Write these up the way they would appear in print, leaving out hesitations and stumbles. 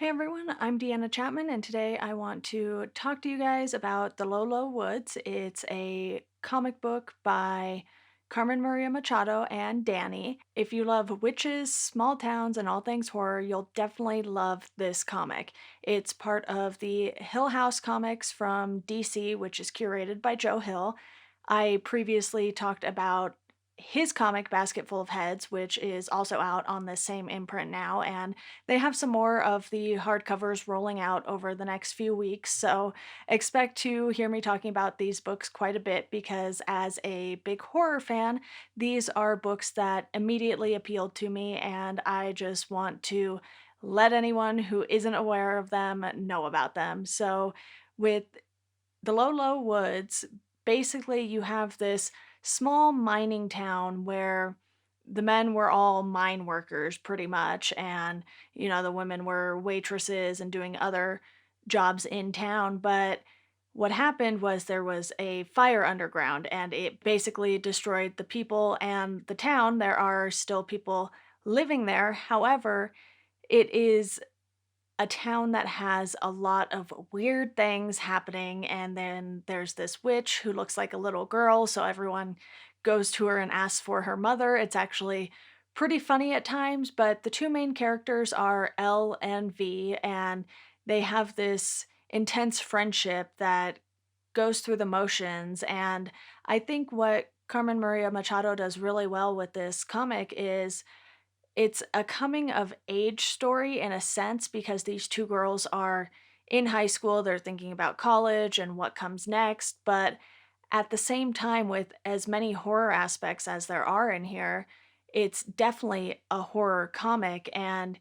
Hey everyone, I'm Deanna Chapman, and today I want to talk to you guys about The Low Low Woods. It's a comic book by Carmen Maria Machado and Danny. If you love witches, small towns, and all things horror, you'll definitely love this comic. It's part of the Hill House comics from DC, which is curated by Joe Hill. I previously talked about his comic Basket Full of Heads, which is also out on the same imprint now, and they have some more of the hardcovers rolling out over the next few weeks, so expect to hear me talking about these books quite a bit because, as a big horror fan, these are books that immediately appealed to me, and I just want to let anyone who isn't aware of them know about them. So, with the Low Low Woods, basically, you have this small mining town where the men were all mine workers pretty much, and the women were waitresses and doing other jobs in town. But what happened was there was a fire underground, and it basically destroyed the people and the town. There are still people living there. However, it is a town that has a lot of weird things happening, and then there's this witch who looks like a little girl, so everyone goes to her and asks for her mother. It's actually pretty funny at times, but the two main characters are L and V, and they have this intense friendship that goes through the motions. And I think what Carmen Maria Machado does really well with this comic is it's a coming of age story in a sense because these two girls are in high school, they're thinking about college and what comes next, but at the same time, with as many horror aspects as there are in here, it's definitely a horror comic, and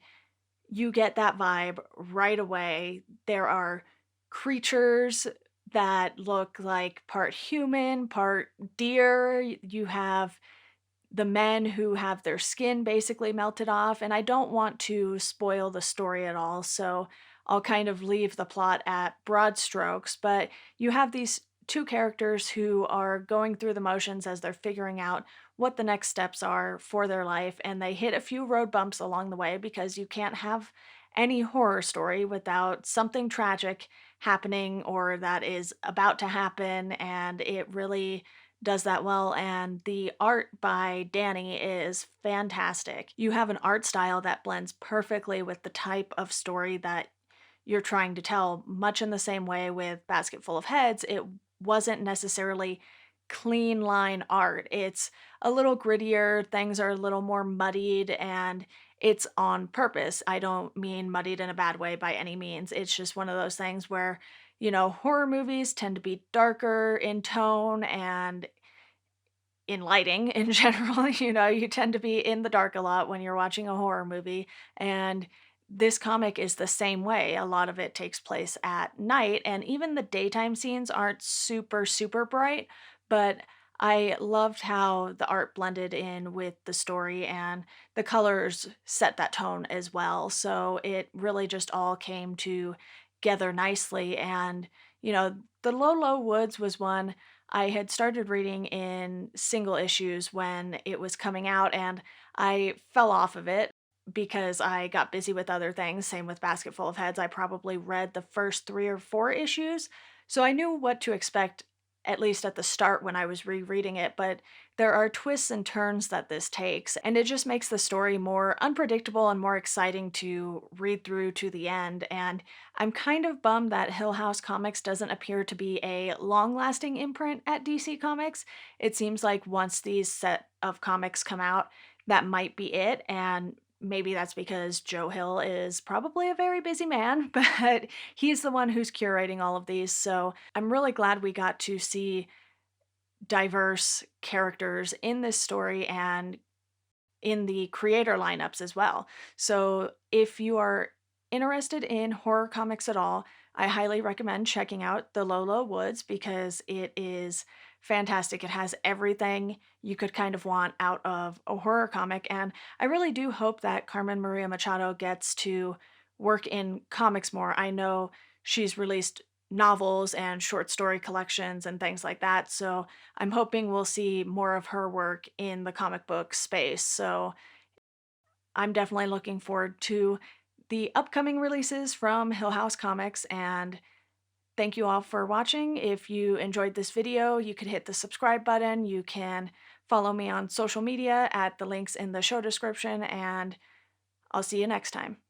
you get that vibe right away. There are creatures that look like part human, part deer. You have the men who have their skin basically melted off, and I don't want to spoil the story at all, so I'll kind of leave the plot at broad strokes. But you have these two characters who are going through the motions as they're figuring out what the next steps are for their life, and they hit a few road bumps along the way because you can't have any horror story without something tragic happening or that is about to happen, and it really does that well. And the art by Danny is fantastic. You have an art style that blends perfectly with the type of story that you're trying to tell, much in the same way with Basket Full of Heads. It wasn't necessarily clean line art. It's a little grittier, things are a little more muddied, and it's on purpose. I don't mean muddied in a bad way by any means. It's just one of those things where, horror movies tend to be darker in tone and in lighting in general. You tend to be in the dark a lot when you're watching a horror movie, and this comic is the same way. A lot of it takes place at night, and even the daytime scenes aren't super, super bright, but I loved how the art blended in with the story and the colors set that tone as well. So it really just all came together nicely. And, The Low Low Woods was one I had started reading in single issues when it was coming out, and I fell off of it because I got busy with other things. Same with Basket Full of Heads. I probably read the first 3 or 4 issues, so I knew what to expect at least at the start when I was rereading it. But there are twists and turns that this takes, and it just makes the story more unpredictable and more exciting to read through to the end. And I'm kind of bummed that Hill House Comics doesn't appear to be a long lasting imprint at DC Comics. It seems like once these set of comics come out, that might be it. And maybe that's because Joe Hill is probably a very busy man, but he's the one who's curating all of these. So I'm really glad we got to see diverse characters in this story and in the creator lineups as well. So if you are interested in horror comics at all, I highly recommend checking out The Low Low Woods because it is fantastic. It has everything you could kind of want out of a horror comic. And I really do hope that Carmen Maria Machado gets to work in comics more. I know she's released novels and short story collections and things like that. So I'm hoping we'll see more of her work in the comic book space. So I'm definitely looking forward to the upcoming releases from Hill House Comics, and thank you all for watching. If you enjoyed this video, you could hit the subscribe button. You can follow me on social media at the links in the show description, and I'll see you next time.